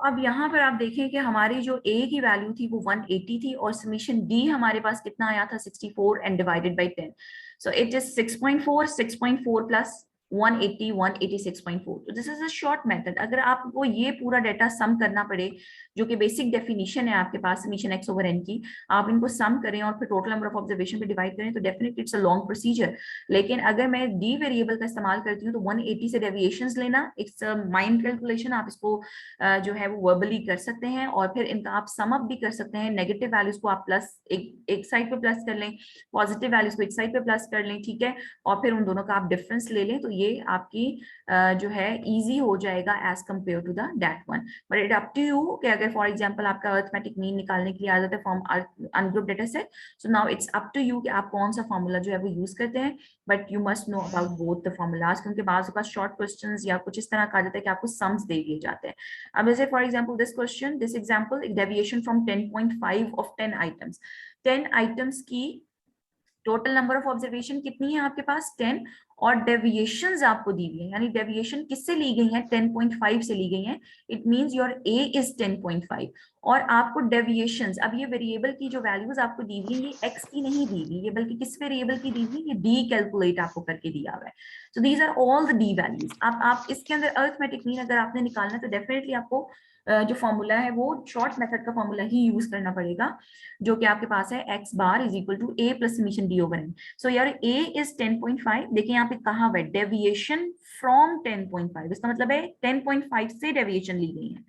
अब यहाँ पर आप देखें कि हमारी जो ए की वैल्यू थी वो 180 थी और समीशन डी हमारे पास कितना आया था 64 and divided by 10, so it is 6.4 plus 180 186.4। तो this is a short method. अगर आपको ये पूरा डेटा सम करना पड़े, जो कि बेसिक डेफिनेशन है आपके पास समीशन एक्स ओवर एन की, आप इनको सम करें और फिर टोटल नंबर ऑफ ऑब्जर्वेशन पे डिवाइड करें, तो definitely it's a long procedure. लेकिन अगर मैं डी वेरिएबल का इस्तेमाल करती हूँ तो 180 से डेविएशंस लेना, इट्स माइंड कैलकुलेशन, आप इसको जो है वो वर्बली कर सकते हैं और फिर इनका आप सम अप भी कर सकते हैं। नेगेटिव वैल्यूज को आप प्लस एक साइड पे प्लस कर लें, पॉजिटिव वैल्यूज को एक साइड पे प्लस कर लें, ठीक है, और फिर उन दोनों का आप डिफरेंस ले लें, तो ये आपकी जो है इजी हो जाएगा as compare to the that one. But it up to you कि अगर फॉर एग्जांपल आपका अरिथमेटिक मीन निकालने के लिए आ जाता है from ungroup data set, so now it's up to you कि आप कौन सा फॉर्मूला जो है वो यूज करते हैं। But you must know about both the formulas, क्योंकि बाज़ का शॉर्ट क्वेश्चंस या कुछ इस तरह का आ जाता है कि आपको सम्स दे दिए जाते हैं। अब जैसे for example this question, this example, deviation from 10.5 of 10 items, 10 items की टोटल नंबर ऑफ ऑब्जर्वेशन कितनी है आपके पास 10, और डेविएशंस आपको दी हुई है, यानी डेविएशन किससे ली गई है 10.5 से ली गई है। It means your A is 10.5 और आपको डेविएशंस, अब ये वेरिएबल की जो वैल्यूज आपको दी हुई है ये एक्स की नहीं दी हुई, ये बल्कि किस वेरिएबल की दी हुई है, ये डी कैलकुलेट आपको करके दिया हुआ है। So these are all the D values. आप इसके अंदर अरिथमेटिक मीन अगर आपने निकालना है तो डेफिनेटली आपको जो फॉर्मूला है वो शॉर्ट मेथड का फॉर्मूला ही यूज करना पड़ेगा, जो कि आपके पास है X bar is equal to A plus summation D over N. So यार ए इज 10.5, देखिए यहाँ पे कहा हुआ है डेविएशन फ्रॉम 10.5, इसका मतलब है 10.5 से डेविएशन ली गई है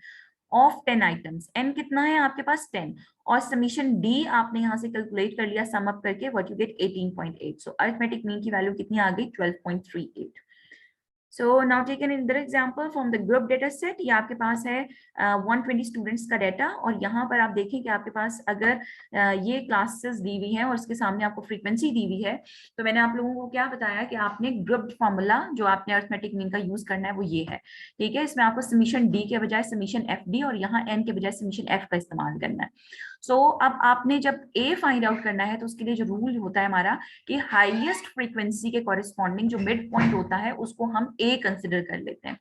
ऑफ 10 आइटम्स। एन कितना है आपके पास 10, और समीशन डी आपने यहां से कैलकुलेट कर लिया सम अप करके, what you get 18.8। So arithmetic mean की वैल्यू कितनी आ गई 12.38। So now take another example from the group data set। ये आपके पास है 120 स्टूडेंट्स का डेटा, और यहाँ पर आप देखें कि आपके पास अगर ये क्लासेस दी हुई हैं और उसके सामने आपको फ्रीक्वेंसी दी हुई है, तो मैंने आप लोगों को क्या बताया कि आपने ग्रुप फॉर्मूला जो आपने अरिथमेटिक मीन का यूज करना है वो ये है, ठीक है। इसमें आपको समीशन डी के बजाय समीशन एफ डी और यहाँ एन के बजाय समीशन एफ का इस्तेमाल करना है। सो अब आपने जब ए फाइंड आउट करना है तो उसके लिए जो रूल होता है हमारा कि हाईएस्ट फ्रीक्वेंसी के कॉरेस्पॉन्डिंग जो मिड पॉइंट होता है उसको हम ए कंसिडर कर लेते हैं,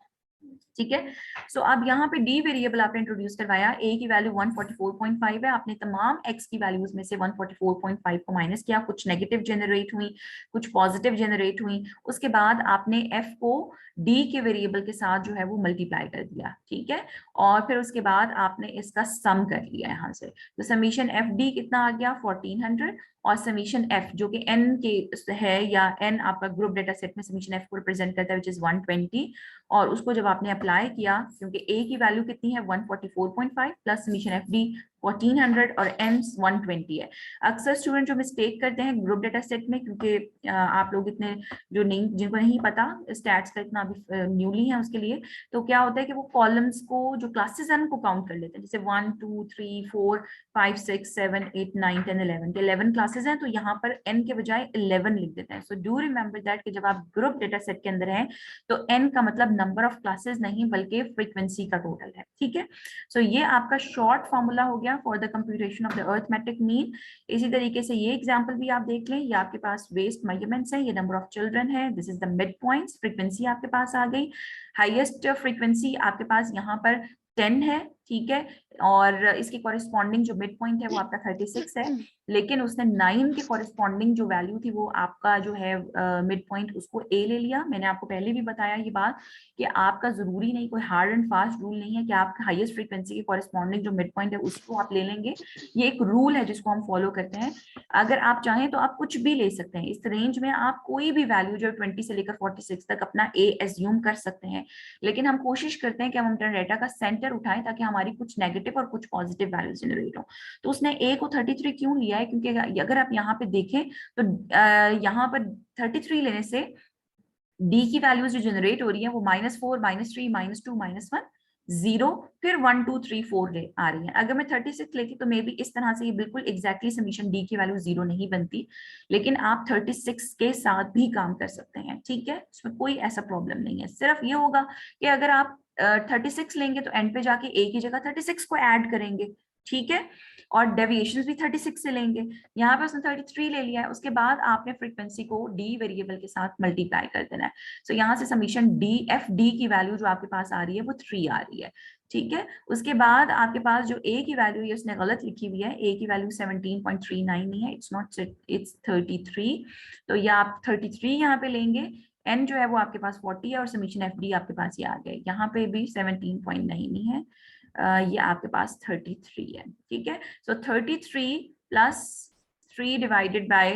ठीक है। सो अब यहाँ पे डी वेरिएबल आपने इंट्रोड्यूस करवाया, ए की वैल्यू 144.5 है, आपने तमाम एक्स की वैल्यूज में से 144.5 को माइनस किया, कुछ नेगेटिव जनरेट हुई कुछ पॉजिटिव जनरेट हुई, उसके बाद आपने एफ को डी के वेरिएबल के साथ जो है वो मल्टीप्लाई कर दिया, ठीक है, और फिर उसके बाद आपने इसका सम कर लिया यहाँ से। तो समीशन एफ डी कितना आ गया 1400, और समीशन एफ जो कि एन के है या एन आपका ग्रुप डेटा सेट में समीशन एफ को रिप्रेजेंट करता है विच इज 120, और उसको जब आपने अप्लाई किया, क्योंकि ए की वैल्यू कितनी है 144.5 प्लस समीशन एफ डी 1400 और एन 120 है। अक्सर स्टूडेंट जो मिस्टेक करते हैं ग्रुप डेटा सेट में, क्योंकि आप लोग इतने जो नहीं, जिनको नहीं पता स्टैट्स का इतना अभी न्यूली है उसके लिए, तो क्या होता है कि वो कॉलम्स को जो क्लासेस हैं उनको काउंट कर लेते हैं, जैसे 1 2 3 4 5 6 7 8 9 10 11 11 क्लासेस हैं, तो यहाँ पर एन के बजाय 11 लिख देते हैं। सो डू रिमेंबर दैट कि जब आप ग्रुप डेटा सेट के अंदर हैं तो एन का मतलब नंबर ऑफ क्लासेस नहीं बल्कि फ्रीक्वेंसी का टोटल है, ठीक है। सो ये आपका शॉर्ट फॉर्मूला हो गया for the computation of the arithmetic mean. इसी तरीके से ये एग्जांपल भी आप देख लें, ये आपके पास वेस्ट मेजरमेंट्स है, ये नंबर ऑफ चिल्ड्रन है, this is the mid points, frequency आपके पास आ गई, हाईएस्ट फ्रीक्वेंसी आपके पास यहाँ पर 10 है, ठीक है, और इसके कॉरेस्पॉन्डिंग जो मिड पॉइंट है वो आपका 36 है, लेकिन उसने 9 के कॉरेस्पॉन्डिंग जो वैल्यू थी वो आपका जो है मिड पॉइंट उसको ए ले लिया। मैंने आपको पहले भी बताया ये बात कि आपका जरूरी नहीं, कोई हार्ड एंड फास्ट रूल नहीं है कि आपका हाईएस्ट फ्रीक्वेंसी के कॉरेस्पॉन्डिंग जो मिड पॉइंट है उसको आप ले लेंगे, ये एक रूल है जिसको हम फॉलो करते हैं। अगर आप चाहें तो आप कुछ भी ले सकते हैं, इस रेंज में आप कोई भी वैल्यू जो 20 से लेकर 46 तक अपना ए एज्यूम कर सकते हैं, लेकिन हम कोशिश करते हैं कि हम अपना डेटा का सेंटर उठाएं ताकि हमारी कुछ नेगेटिव और कुछ पॉजिटिव वैल्यू जनरेट हो। तो उसने ए को 33 क्यों लिया है, क्योंकि अगर आप यहाँ पे देखें तो यहाँ पर 33 लेने से डी की वैल्यूज जो जनरेट हो रही है वो -4 -3 -2 -1 0 फिर 1 2 3 4 आ रही है। अगर मैं 36 लेती तो मे बी इस तरह से ये बिल्कुल एग्जैक्टली समीशन डी की वैल्यू 0 नहीं बनती, लेकिन आप 36 के साथ भी काम कर सकते हैं, ठीक है, इसमें कोई ऐसा प्रॉब्लम नहीं है। सिर्फ ये होगा कि अगर आप 36 लेंगे तो एंड पे जाके ए की जगह 36 को ऐड करेंगे, ठीक है, और डेविएशन भी 36 से लेंगे, यहाँ पे उसने 33 ले लिया है, उसके बाद आपने फ्रीक्वेंसी को डी वेरिएबल के साथ मल्टीप्लाई कर देना है। सो यहाँ से समीशन डी एफ डी की वैल्यू जो आपके पास आ रही है वो 3 आ रही है, ठीक है। उसके बाद आपके पास जो ए की वैल्यू है उसने गलत लिखी हुई है, ए की वैल्यू 17.39 नहीं है, इट्स नॉट, इट्स 33। तो ये आप 33 यहाँ पे लेंगे, एन जो है वो आपके पास 40 है और समीशन एफ डी आपके पास ये आ गया, यहाँ पे भी 17.9 नहीं है, ये आपके पास 33 है, ठीक है। सो 33 प्लस 3 डिवाइडेड बाय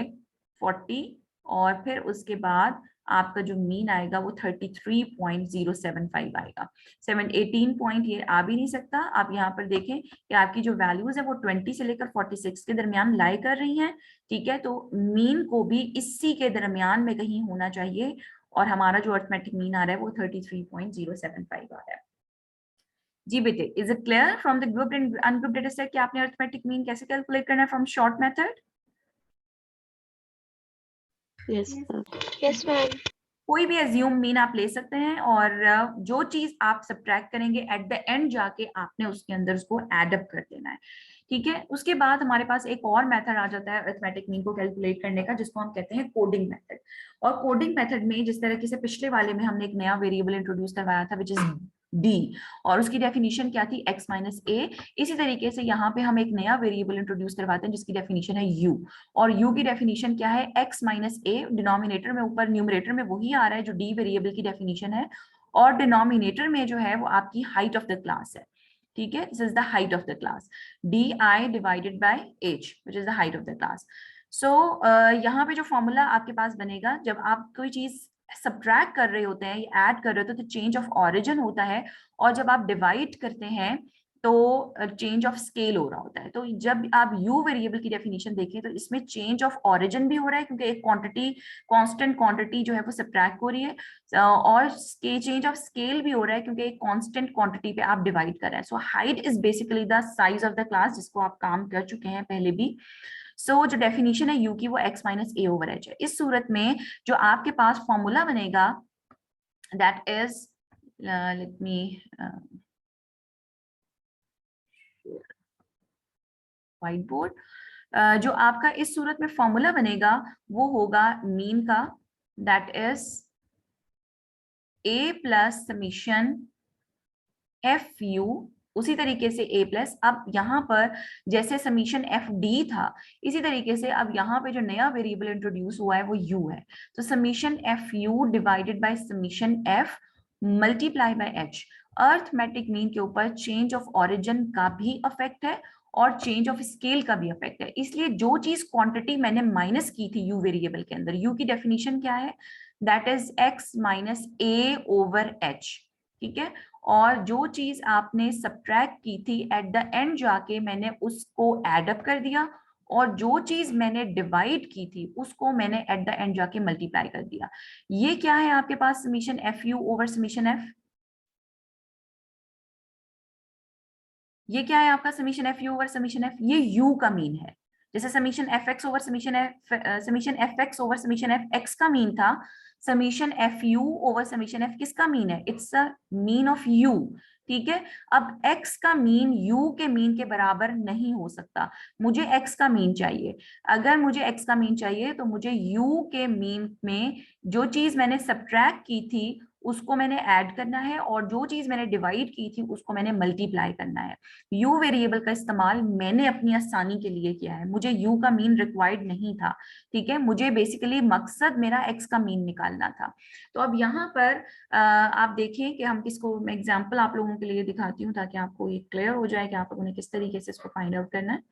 40, और फिर उसके बाद आपका जो मीन आएगा वो 33.075 आएगा। 18 पॉइंट ये आ भी नहीं सकता। आप यहाँ पर देखें कि आपकी जो वैल्यूज है वो 20 से लेकर 46 के दरमियान लाई कर रही हैं, ठीक है। तो मीन को भी इसी के दरमियान में कहीं होना चाहिए, और हमारा जो अर्थमेटिक मीन आ रहा है वो 33.075 आ रहा है। जी बेटे, is it clear from the group and ungroup data set कि आपने अरिथमेटिक मीन कैसे कैलकुलेट करना है from short method? Yes ma'am. कोई भी एज्यूम मीन आप ले सकते हैं, और जो चीज आप सब्ट्रैक्ट करेंगे एट द एंड जाके आपने उसके अंदर उसको एड अप कर देना है, ठीक है। उसके बाद हमारे पास एक और मेथड आ जाता है अरिथमेटिक मीन को कैलकुलेट करने का, जिसको हम कहते हैं कोडिंग मेथड। और कोडिंग मेथड में जिस तरीके से पिछले वाले में हमने एक नया वेरिएबल इंट्रोड्यूस करवाया था विच इज डी, और उसकी डेफिनेशन क्या थी, x माइनस ए। इसी तरीके से यहाँ पे हम एक नया वेरिएबल इंट्रोड्यूस करवाते हैं जिसकी डेफिनेशन है u, और u की डेफिनेशन क्या है, x माइनस ए। डिनोमिनेटर में ऊपर, न्यूमरेटर में वही आ रहा है जो d वेरिएबल की डेफिनेशन है, और डिनोमिनेटर में जो है वो आपकी हाइट ऑफ द क्लास है, ठीक है। This is the height of the class, di divided by h which is the height of the class. So यहाँ पे जो फॉर्मूला आपके पास बनेगा, जब आप कोई चीज सब्ट्रैक्ट कर रहे होते हैं या ऐड कर रहे होते हैं तो चेंज ऑफ ऑरिजिन होता है, और जब आप डिवाइड करते हैं तो चेंज ऑफ स्केल हो रहा होता है। तो जब आप u वेरिएबल की डेफिनेशन देखें तो इसमें चेंज ऑफ ऑरिजिन भी हो रहा है, क्योंकि एक क्वांटिटी, कांस्टेंट क्वांटिटी जो है वो सब्ट्रैक्ट हो रही है, और चेंज ऑफ स्केल भी हो रहा है क्योंकि एक कांस्टेंट क्वांटिटी पे आप डिवाइड कर रहे हैं। So height is basically the size of the class, जिसको आप काम कर चुके हैं पहले भी। सो जो डेफिनेशन है u की वो x माइनस ए ओवर एच है। इस सूरत में जो आपके पास फॉर्मूला बनेगा that is, let me white board, जो आपका इस सूरत में फॉर्मूला बनेगा वो होगा मीन का, that is a plus summation F you, उसी तरीके से a प्लस, अब यहाँ पर जैसे समीशन एफ डी था इसी तरीके से अब यहाँ पे जो नया वेरिएबल इंट्रोड्यूस हुआ है वो u है, तो summation F you divided by summation F multiply by h। Arithmetic mean के ऊपर चेंज ऑफ ओरिजिन का भी अफेक्ट है और चेंज ऑफ स्केल का भी अफेक्ट है, इसलिए जो चीज क्वांटिटी मैंने माइनस की थी u वेरिएबल के अंदर, u की डेफिनेशन क्या है, that is x minus A over h, ठीक है। और जो चीज आपने सब्ट्रैक्ट की थी एट द एंड जाके मैंने उसको एड अप कर दिया, और जो चीज मैंने डिवाइड की थी उसको मैंने एट द एंड जाके मल्टीप्लाई कर दिया। ये क्या है आपके पास, summation F U over summation F, ये क्या है आपका summation F U over summation F, ये यू का मीन है। जैसे summation F X over summation F, summation F X over summation F X का मीन था, summation F U over summation F किसका मीन है, it's a mean of U, ठीक है। अब x का मीन u के मीन के बराबर नहीं हो सकता, मुझे x का मीन चाहिए। अगर मुझे x का मीन चाहिए तो मुझे u के मीन में जो चीज मैंने सब्ट्रैक्ट की थी उसको मैंने ऐड करना है, और जो चीज मैंने डिवाइड की थी उसको मैंने मल्टीप्लाई करना है। u वेरिएबल का इस्तेमाल मैंने अपनी आसानी के लिए किया है, मुझे u का मीन रिक्वायर्ड नहीं था, ठीक है। मुझे बेसिकली मकसद मेरा x का मीन निकालना था। तो अब यहाँ पर आप देखें कि हम किसको, मैं एग्जांपल आप लोगों के लिए दिखाती हूँ ताकि आपको ये क्लियर हो जाए कि आप लोगों ने किस तरीके से इसको फाइंड आउट करना है।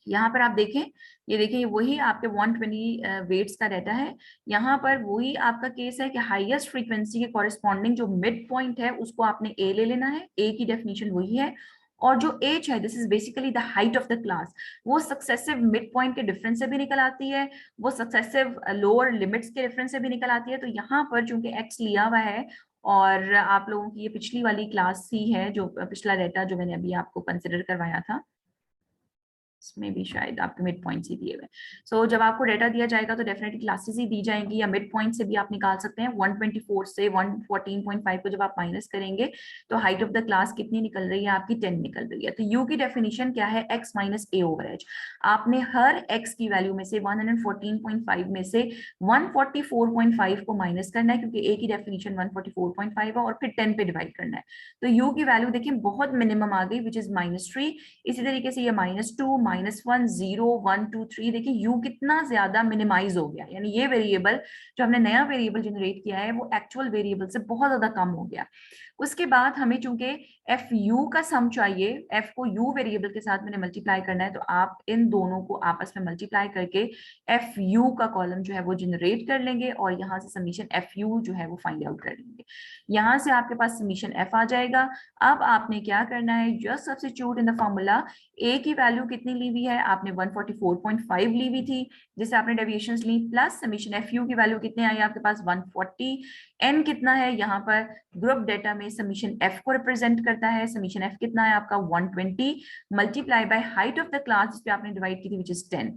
यहाँ पर आप देखें, ये देखिए वही आपके 120 वेट्स का डाटा है। यहाँ पर वही आपका केस है कि हाईएस्ट फ्रीक्वेंसी के कॉरेस्पॉन्डिंग जो मिड पॉइंट है उसको आपने ए ले लेना है, ए की डेफिनेशन वही है, और जो एच है this is basically the height of the class, वो सक्सेसिव मिड पॉइंट के डिफरेंस से भी निकल आती है, वो सक्सेसिव लोअर लिमिट्स के डिफरेंस से भी निकल आती है। तो यहाँ पर चूंकि एक्स लिया हुआ है, और आप लोगों की ये पिछली वाली क्लास सी है, जो पिछला डाटा जो मैंने अभी आपको कंसिडर करवाया था, इसमें भी शायद आपके मिड पॉइंट्स ही दिए हुए। सो जब आपको डेटा दिया जाएगा तो डेफिनेटली क्लासेस ही दी जाएंगी, या मिड पॉइंट से भी आप निकाल सकते हैं। 124 से 114.5 को जब आप माइनस करेंगे तो हाइट ऑफ द क्लास कितनी निकल रही है आपकी, 10 निकल रही है। तो यू की डेफिनेशन क्या है, x माइनस ए ओवर एच। आपने हर x की वैल्यू में से 114.5 में से 144.5 को माइनस करना है, क्योंकि a की डेफिनेशन 144.5 है, और फिर 10 पे डिवाइड करना है। तो u की वैल्यू देखिए बहुत मिनिमम आ गई, विच इज -3। इसी तरीके से ये -2, -1, 0, 1, 2, 3, देखिए यू कितना ज्यादा मिनिमाइज हो गया, यानी ये वेरिएबल जो हमने नया वेरिएबल जनरेट किया है वो एक्चुअल वेरिएबल से बहुत ज्यादा कम हो गया। उसके बाद हमें चूंकि एफ यू का सम चाहिए, एफ को यू वेरिएबल के साथ मैंने मल्टीप्लाई करना है, तो आप इन दोनों को आपस में मल्टीप्लाई करके एफ यू का कॉलम जो है वो जनरेट कर लेंगे, और यहाँ से समीशन एफ यू जो है वो फाइंड आउट कर लेंगे। यहाँ से आपके पास समीशन एफ आ जाएगा। अब आपने क्या करना है, just substitute in the formula. A की वैल्यू कितनी ली हुई है आपने, 144.5 ली हुई थी, जिससे आपने deviations Lee, plus summation F you की वैल्यू कितने आई आपके पास, 140। एन कितना है यहाँ पर, ग्रुप डेटा में समीशन एफ को रिप्रेजेंट करता है। समीशन एफ कितना है आपका, 120 multiply by height of the class जिस पे आपने डिवाइड की थी, विच इज 10।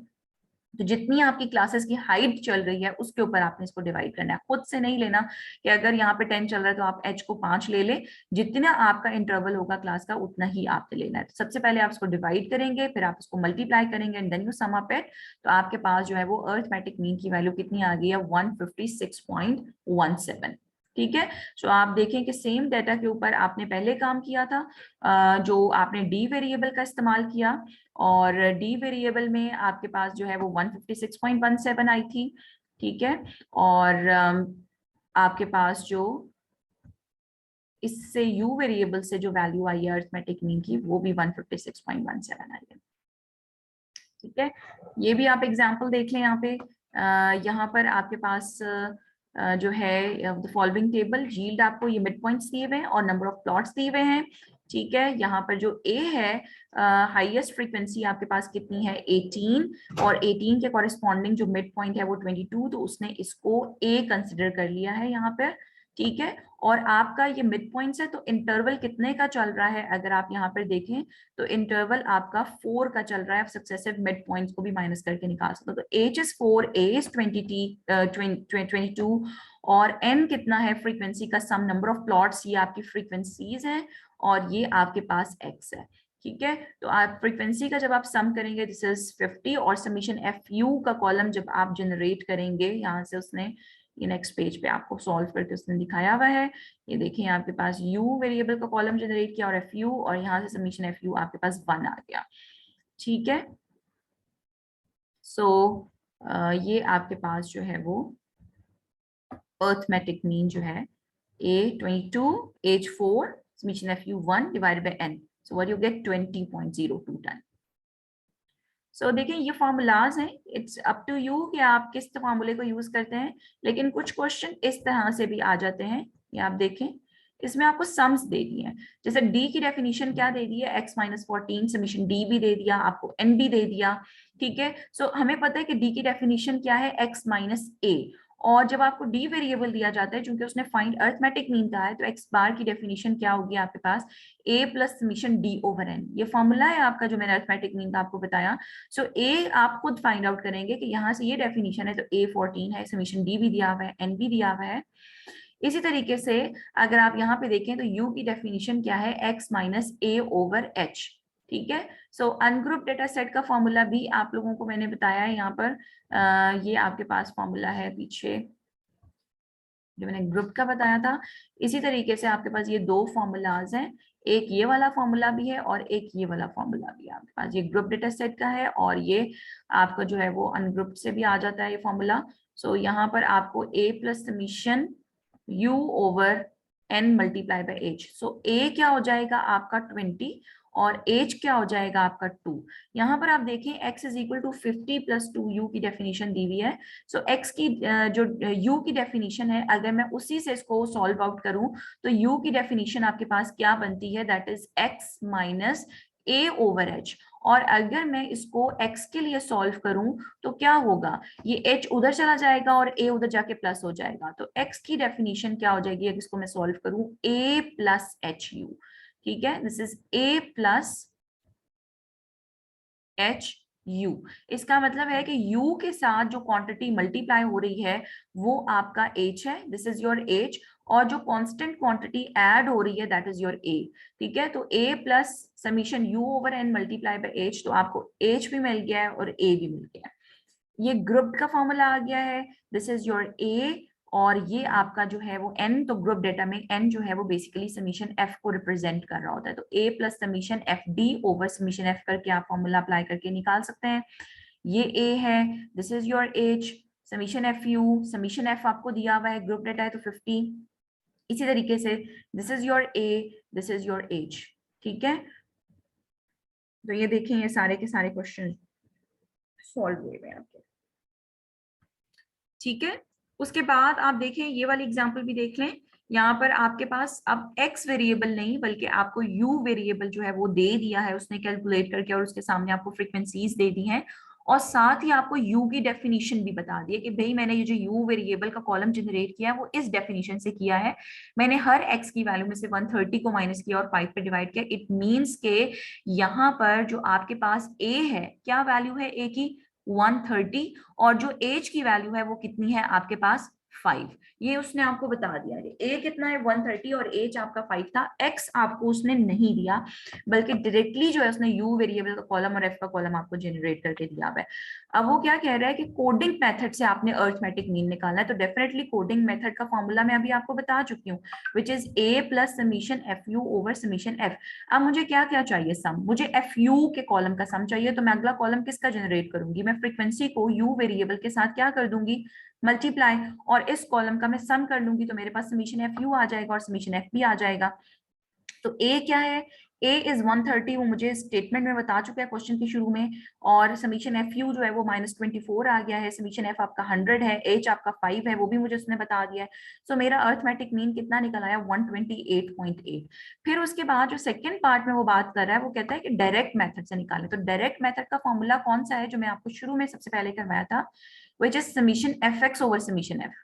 तो जितनी आपकी क्लासेस की हाइट चल रही है उसके ऊपर आपने इसको डिवाइड करना है। खुद से नहीं लेना कि अगर यहाँ पे 10 चल रहा है तो आप h को 5 ले लें, जितना आपका इंटरवल होगा क्लास का उतना ही आपने लेना है। तो सबसे पहले आप इसको डिवाइड करेंगे, फिर आप इसको मल्टीप्लाई करेंगे, and then you sum up it. तो आपके पास जो है वो अरिथमेटिक मीन की वैल्यू कितनी आ गई है, 156.17। ठीक है। सो आप देखें कि सेम डेटा के ऊपर आपने पहले काम किया था, जो आपने डी वेरिएबल का इस्तेमाल किया, और डी वेरिएबल में आपके पास जो है वो 156.17 आई थी। ठीक है। और आपके पास जो इससे यू वेरिएबल से जो वैल्यू आई है अरिथमेटिक मीन की, वो भी 156.17 आई है। ठीक है। ये भी आप एग्जांपल देख लें यहाँ पे। यहाँ पर आपके पास जो है फॉलोइंग टेबल यील्ड, आपको ये मिड पॉइंट्स दिए हुए हैं और नंबर ऑफ प्लॉट्स दिए हुए हैं। ठीक है। यहाँ पर जो ए है, हाईएस्ट फ्रीक्वेंसी आपके पास कितनी है, 18, और 18 के कॉरेस्पॉन्डिंग जो मिड पॉइंट है वो 22, तो उसने इसको ए कंसिडर कर लिया है यहाँ पर। ठीक है। और आपका ये मिड पॉइंट्स है, तो इंटरवल कितने का चल रहा है, अगर आप यहाँ पर देखें तो इंटरवल आपका 4 का चल रहा है। आप सक्सेसिव मिड पॉइंट्स को भी माइनस करके निकाल सकते हो। तो एच इज 4, ए इज 22, और एन कितना है, फ्रीक्वेंसी का सम नंबर ऑफ प्लॉट्स, ये आपकी फ्रीक्वेंसीज हैं, और ये आपके पास एक्स है। ठीक है। तो आप फ्रीक्वेंसी का जब आप सम करेंगे, दिस इज 50, और समीशन एफ यू का कॉलम जब आप जनरेट करेंगे, यहाँ से उसने ये नेक्स्ट पेज पे आपको सॉल्व करके उसने दिखाया हुआ है। ये देखिए आपके पास u वेरिएबल का कॉलम जनरेट किया और एफ यू, और यहाँ से समीशन एफ यू आपके पास 1 आ गया। ठीक है। सो ये आपके पास जो है वो अरिथमेटिक मीन जो है A22, age 4, summation FU1 divided by n. So what you get, 20.02 ton. So देखिए ये फॉर्मूलाज हैं, इट्स अप टू यू कि आप किस फॉर्मूले को यूज करते हैं, लेकिन कुछ क्वेश्चन इस तरह से भी आ जाते हैं। ये आप देखें, इसमें आपको सम्स दे दिए हैं। जैसे डी की डेफिनेशन क्या दे दी है, x माइनस 14, समीशन डी भी दे दिया, आपको n भी दे दिया। ठीक है। सो हमें पता है कि डी की डेफिनेशन क्या है, x माइनस ए, और जब आपको डी वेरिएबल दिया जाता है, चूंकि उसने फाइंड अरिथमेटिक मीन कहा है, तो एक्स बार की डेफिनेशन क्या होगी आपके पास, a plus summation D over N. ये फॉर्मूला है आपका जो मैंने अरिथमेटिक मीन का आपको बताया। सो a आप खुद फाइंड आउट करेंगे कि यहाँ से ये डेफिनेशन है, तो a 14 है, समीशन डी भी दिया हुआ है, n भी दिया हुआ है। इसी तरीके से अगर आप यहाँ पे देखें तो u की डेफिनेशन क्या है, x माइनस ए ओवर एच। ठीक है। सो अनग्रुप डेटा सेट का फॉर्मूला भी आप लोगों को मैंने बताया है यहाँ पर। ये आपके पास फॉर्मूला है पीछे जो मैंने ग्रुप का बताया था। इसी तरीके से आपके पास ये दो फॉर्मूलाज हैं, एक ये वाला फॉर्मूला भी है और एक ये वाला फॉर्मूला भी है आपके पास। ये ग्रुप डेटा सेट का है, और ये आपका जो है वो अनग्रुप से भी आ जाता है ये फॉर्मूला। सो यहाँ पर आपको a plus summation u over n multiply by h। So a क्या हो जाएगा आपका 20, और h क्या हो जाएगा आपका 2। यहाँ पर आप देखें x is equal to 50 plus 2u की डेफिनेशन दी हुई है। सो x की जो u की डेफिनेशन है, अगर मैं उसी से इसको सॉल्व आउट करूं तो u की डेफिनेशन आपके पास क्या बनती है, that is x minus a over h। और अगर मैं इसको x के लिए सॉल्व करूं तो क्या होगा, ये h उधर चला जाएगा और a उधर जाके प्लस हो जाएगा। तो x की डेफिनेशन क्या हो जाएगी अगर इसको मैं सॉल्व करूं, a प्लस एच यू। ठीक है। This is a plus H U. इसका मतलब है कि यू के साथ जो क्वांटिटी मल्टीप्लाई हो रही है वो आपका एच है, दिस इज योर एच, और जो कांस्टेंट क्वांटिटी ऐड हो रही है दैट इज योर ए। ठीक है, तो A plus summation U over N multiply by H, तो आपको एच भी मिल गया है और ए भी मिल गया है। ये ग्रुप का फॉर्मूला आ गया है, दिस इज योर ए, और ये आपका जो है वो n, तो ग्रुप डेटा में n जो है वो बेसिकली समीशन f को रिप्रेजेंट कर रहा होता है, तो a plus summation F D over summation f करके आप फॉर्मूला अप्लाई करके निकाल सकते हैं। ये a है, this is your h, summation F you, summation f आपको दिया हुआ है, ग्रुप डेटा है तो 50। इसी तरीके से this is your a, this is your h। ठीक है, तो ये देखें ये सारे के सारे क्वेश्चन सॉल्व हुए हैं आपके। ठीक है, उसके बाद आप देखें ये वाली एग्जांपल भी देख लें। यहाँ पर आपके पास अब x वेरिएबल नहीं बल्कि आपको u वेरिएबल जो है वो दे दिया है उसने कैलकुलेट करके, और उसके सामने आपको फ्रीक्वेंसीज दे दी हैं, और साथ ही आपको u की डेफिनेशन भी बता दी है कि भाई मैंने ये जो u वेरिएबल का कॉलम जनरेट किया है वो इस डेफिनेशन से किया है। मैंने हर x की वैल्यू में से 130 को माइनस किया और 5 पे डिवाइड किया। इट मीन्स के यहाँ पर जो आपके पास a है, क्या वैल्यू है a की, 130, और जो एज की वैल्यू है वो कितनी है आपके पास, 5। ये उसने आपको बता दिया है, ए कितना है 130 और एज आपका 5 था। एक्स आपको उसने नहीं दिया बल्कि डायरेक्टली जो है उसने यू वेरिएबल का कॉलम और एफ का कॉलम आपको जनरेट करके दिया है। अब वो क्या कह रहा है कि कोडिंग मेथड से आपने अर्थमेटिक मीन निकालना है, तो डेफिनेटली कोडिंग मेथड का फॉर्मूला मैं अभी आपको बता चुकी हूँ, which is a plus summation F U over summation F. अब मुझे क्या क्या चाहिए, सम, मुझे एफ यू के कॉलम का सम चाहिए, तो मैं अगला कॉलम किसका जनरेट करूंगी, मैं फ्रीक्वेंसी को यू वेरिएबल के साथ क्या कर दूंगी, मल्टीप्लाई, और इस कॉलम का मैं सम कर लूंगी, तो मेरे पास समीशन एफ यू आ जाएगा और समीशन एफ भी आ जाएगा। तो ए क्या है, ए इज 130, वो मुझे स्टेटमेंट में बता चुका है क्वेश्चन के शुरू में, और समीशन एफ यू जो है वो -24 आ गया है, समीशन एफ आपका 100 है, एच आपका 5 है, वो भी मुझे उसने बता दिया है। सो मेरा अर्थमेटिक मीन कितना निकल आया, 128.8। फिर उसके बाद जो सेकंड पार्ट में वो बात कर रहा है वो कहता है कि डायरेक्ट मेथड से निकालें, तो डायरेक्ट मेथड का फॉर्मूला कौन सा है जो मैं आपको शुरू में सबसे पहले करवाया था, which is summation F X over summation F.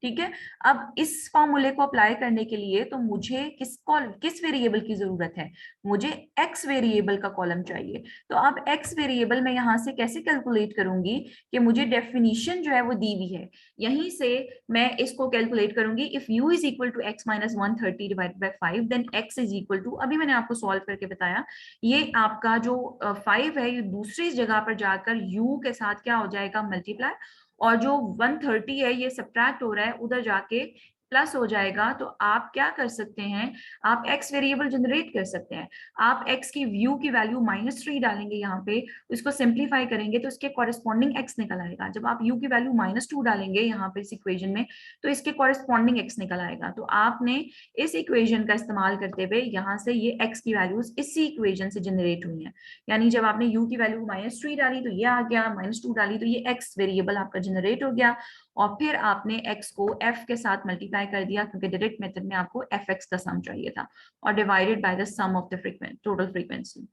ठीक है, अब इस फॉर्मूले को अप्लाई करने के लिए तो मुझे किस वेरिएबल की जरूरत है, मुझे x वेरिएबल का कॉलम चाहिए। तो अब x वेरिएबल मैं यहां से कैसे कैलकुलेट करूंगी कि मुझे डेफिनेशन जो है वो दी हुई है, यहीं से मैं इसको कैलकुलेट करूंगी। If u is equal to x minus 130 divided by 5 then x is equal to, अभी मैंने आपको सॉल्व करके बताया, ये आपका जो 5 है ये दूसरी जगह पर जाकर u के साथ क्या हो जाएगा, मल्टीप्लाई, और जो 130 है ये सब्ट्रैक्ट हो रहा है उधर जाके प्लस हो जाएगा। तो आप क्या कर सकते हैं, आप x वेरिएबल जनरेट कर सकते हैं। आप x की व्यू की वैल्यू -3 डालेंगे यहाँ पे, इसको सिंप्लीफाई करेंगे तो इसके कॉरेस्पॉन्डिंग x निकल आएगा। जब आप u की वैल्यू -2 डालेंगे यहाँ पे इस इक्वेशन में, तो इसके कॉरेस्पॉन्डिंग x निकल आएगा। तो आपने इस इक्वेशन का इस्तेमाल करते हुए यहाँ से ये x की वैल्यूज इसी इक्वेशन से जनरेट हुई है, यानी जब आपने u की वैल्यू -3 डाली तो ये आ गया, -2 डाली तो ये x वेरिएबल आपका जनरेट हो गया, और फिर आपने x को f के साथ मल्टीप्लाई कर दिया क्योंकि डायरेक्ट मेथड में आपको fx का सम चाहिए था, और divided by the sum of the total frequency.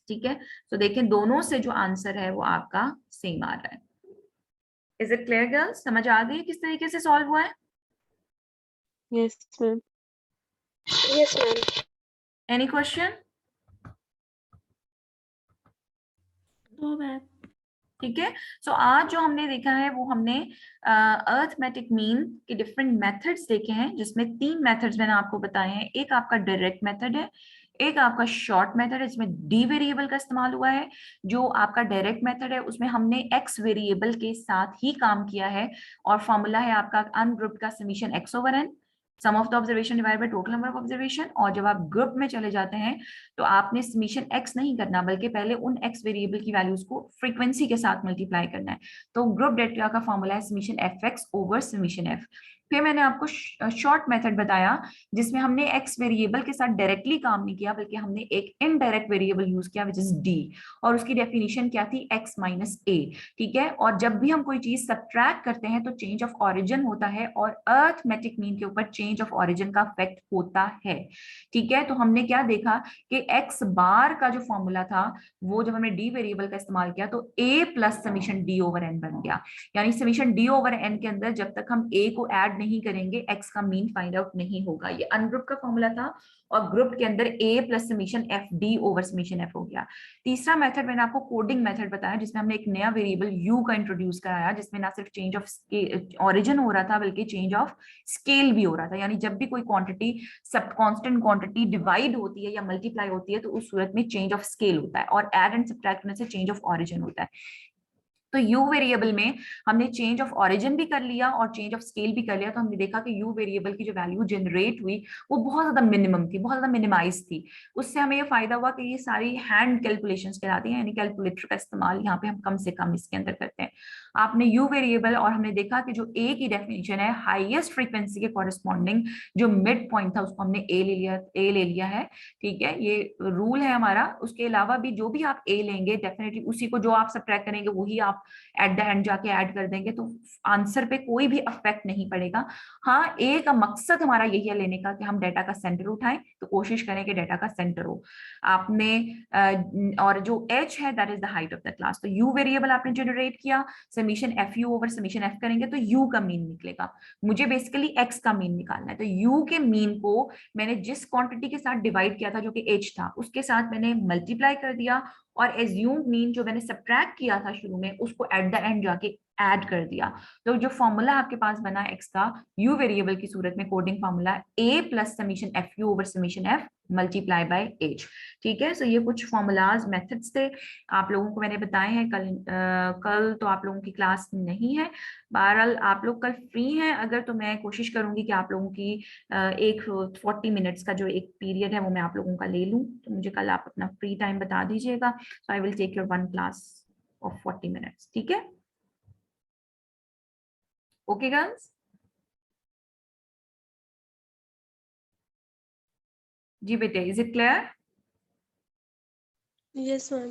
ठीक है, तो देखें दोनों से जो आंसर है वो आपका सेम आ रहा है। इज इट क्लियर गर्ल्स, समझ आ गई किस तरीके से सॉल्व हुआ है? Yes, ma'am. Yes, ma'am. Any question? No, ma'am. ठीक है, सो आज जो हमने देखा है वो हमने अर्थमेटिक मीन के डिफरेंट मेथड्स देखे हैं, जिसमें 3 मेथड्स मैंने आपको बताए हैं। एक आपका डायरेक्ट मेथड है, एक आपका शॉर्ट मेथड है जिसमें डी वेरिएबल का इस्तेमाल हुआ है। जो आपका डायरेक्ट मेथड है उसमें हमने एक्स वेरिएबल के साथ ही काम किया है, और फॉर्मूला है आपका अनग्रुप्ड का summation X over N, sum of the observation divided by total number of observation. और जब आप ग्रुप में चले जाते हैं तो आपने समीशन एक्स नहीं करना बल्कि पहले उन एक्स वेरिएबल की वैल्यूज को फ्रीक्वेंसी के साथ मल्टीप्लाई करना है। तो ग्रुप डेटा का फॉर्मूला है summation F X over summation F. फिर मैंने आपको शॉर्ट मेथड बताया जिसमें हमने एक्स वेरिएबल के साथ डायरेक्टली काम नहीं किया बल्कि हमने एक इनडायरेक्ट वेरिएबल यूज किया विच इज डी, और उसकी डेफिनेशन क्या थी, एक्स माइनस ए। ठीक है, और जब भी हम कोई चीज सब्ट्रैक्ट करते हैं तो चेंज ऑफ ऑरिजिन होता है, और अर्थमेटिक मीन के ऊपर चेंज ऑफ ऑरिजिन का इफेक्ट होता है। ठीक है, तो हमने क्या देखा कि एक्स बार का जो फॉर्मूला था वो जब हमने डी वेरिएबल का इस्तेमाल किया तो A plus summation D over N बन गया, यानी समीशन डी ओवर एन के अंदर जब तक हम ए को ऐड ऐड नहीं करेंगे x का मीन फाइंड आउट नहीं होगा। ये अनग्रुप का फॉर्मूला था और ग्रुप के अंदर a plus summation F D over summation F हो गया। तीसरा मेथड मैंने आपको कोडिंग मेथड बताया, जिसमें हमने एक नया वेरिएबल u का इंट्रोड्यूस कराया, जिसमें ना सिर्फ चेंज ऑफ ऑरिजिन हो रहा था बल्कि चेंज ऑफ स्केल भी हो रहा था। यानी जब भी कोई क्वांटिटी सब कांस्टेंट क्वांटिटी डिवाइड होती है या मल्टीप्लाई होती है तो उस सूरत में चेंज ऑफ स्केल होता है, और ऐड एंड सब्ट्रैक्ट करने से चेंज ऑफ ऑरिजिन होता है। तो u वेरिएबल में हमने चेंज ऑफ ऑरिजिन भी कर लिया और चेंज ऑफ स्केल भी कर लिया, तो हमने देखा कि u वेरिएबल की जो वैल्यू जनरेट हुई वो बहुत ज्यादा मिनिमम थी, बहुत ज्यादा मिनिमाइज थी। उससे हमें ये फायदा हुआ कि ये सारी हैंड कैलकुलेशंस कहलाती हैं, यानी कैलकुलेटर का इस्तेमाल यहाँ पे हम कम से कम इसके अंदर करते हैं। आपने u वेरिएबल और हमने देखा कि जो a की डेफिनेशन है हाईएस्ट फ्रीक्वेंसी के कॉरेस्पॉन्डिंग जो मिड पॉइंट था उसको हमने a ले लिया है। ठीक है, ये रूल है हमारा। उसके अलावा भी जो भी आप a लेंगे डेफिनेटली उसी को जो आप सब्ट्रैक्ट करेंगे वही आप एट द एंड जाके ऐड कर देंगे, तो आंसर पे कोई भी अफेक्ट नहीं पड़ेगा। हाँ, ए का मकसद हमारा यही है लेने का कि हम डेटा का सेंटर उठाएं, तो कोशिश करें कि डेटा का सेंटर हो। आपने और जो h है that is the height of the class. तो u वेरिएबल आपने जनरेट किया, summation F U over summation F करेंगे तो u का मीन निकलेगा। मुझे बेसिकली x का मीन निकालना है, तो u के मीन को मैंने जिस क्वांटिटी के साथ डिवाइड किया था जो कि h था उसके साथ मैंने मल्टीप्लाई कर दिया, और एज्यूम मीन जो मैंने सब्ट्रैक्ट किया था शुरू में उसको एट द एंड जाके ऐड कर दिया। तो जो फॉर्मूला आपके पास बना x का u वेरिएबल की सूरत में coding formula a plus summation F U over summation F multiply by h। ठीक है, सो ये कुछ फॉर्मूलाज मेथड्स थे आप लोगों को मैंने बताए हैं। कल तो आप लोगों की क्लास नहीं है, बहरहाल आप लोग कल फ्री हैं अगर, तो मैं कोशिश करूंगी कि आप लोगों की एक 40 मिनट्स का जो एक पीरियड है वो मैं आप लोगों का ले लूं। तो मुझे कल आप अपना फ्री टाइम बता दीजिएगा, so I will take your one class of 40 minutes. ठीक है, okay girls? जी बेटे, is it clear? Yes, ma'am.